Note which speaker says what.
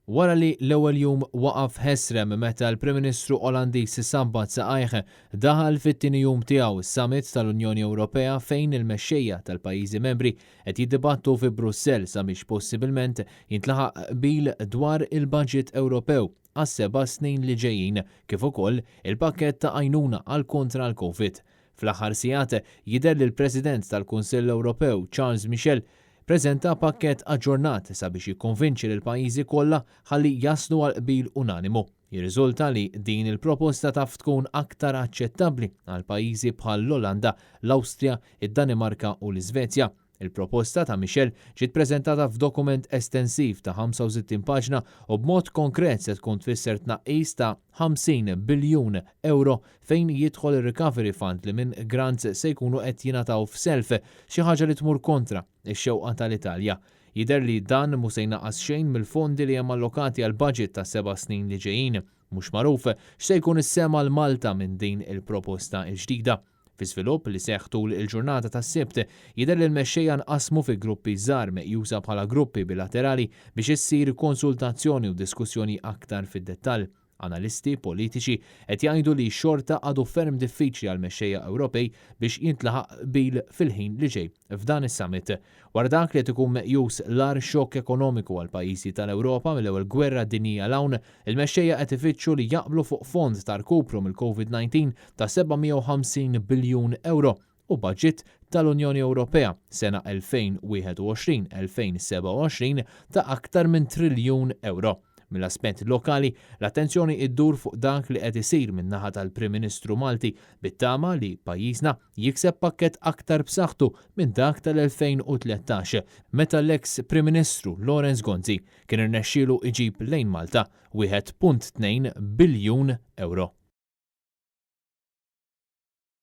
Speaker 1: Wara li l-ewwel jum waqaf ħesrem meta l-Prim Ministru Olandiż Sabbat Saqajh daħal fit-tieni jum tiegħu is-Summit tal-Unjoni Ewropea fejn il-mexxejja tal-pajjiżi membri qed jiddibattu fi Brussell sabiex possibilment jintlaħaq qbil dwar il-Baġit Ewropew għas-7 snin li ġejjin kif ukoll il-pakkett ta' għajnuna għal kontra l-Covid. Fl-aħħar sigħat jidher li l-President tal-Kunsill Ewropew Charles Michel preżenta pakkett aġġornat sabiex jikkonvinċi lill pajjiżi kollha ħalli jaslu għal qbil unanimu. Jirriżulta li din il-proposta taf tkun aktar aċċettabbli għal pajjiżi bħal l-Olanda, l-Awstrija, id-Danimarka u l-Iżvezja. Il-proposta ta' Michel ġiet preżentata f'dokument estensiv ta' 65 paġna u b'mod konkret se tkun tfisser tnaqqis ta' 50 biljun euro fejn jidħol ir-Recovery Fund li minn grants se jkunu qed jingħataw f'self xi ħaġa li tmur kontra ix-xewqa tal-Italja. Jidher li dan mhux se jnaqqas xejn mill-fondi li hemm allokati għal budget ta' 7 snin li ġejjin. Mhux magħruf x'se jkun is-sema l Malta minn din il-proposta l-ġdida. Fi żvilupp li seħħ tul il-ġurnata tas-Sibt jidher li l-mexxejja nqasmu fi gruppi żgħar meqjusa bħala gruppi bilaterali biex issir konsultazzjoni u diskussjoni aktar fid-dettall. Analisti politiċi qed jgħidu li xorta għadu ferm diffiċli għal mexxejja Ewropej biex jintlaħaq qbil fil-ħin li ġej f'dan is-summit. Wara dak li qed ikun meqjus l-ar xokk ekonomiku għal pajjiżi tal-Ewropa mill-ewwel gwerra dinjija l-hawn, il-mexxejja qed ifittxu li jaqblu fuq fond ta' rkupru mill-COVID-19 ta' 750 biljun euro u budget tal-Unjoni Ewropea sena 2021-2027 ta' aktar minn triljun euro. Mill-aspett lokali, l-attenzjoni iddur fuq dak li qed isir min-naħa tal-Prim Ministru Malti bit-tama li pajjiżna jikseb pakkett aktar b'saħħtu minn dak tal-2013 meta l-eks Prim Ministru Lawrence Gonzi kien irnexxielu iġib lejn Malta 1.2 biljun euro.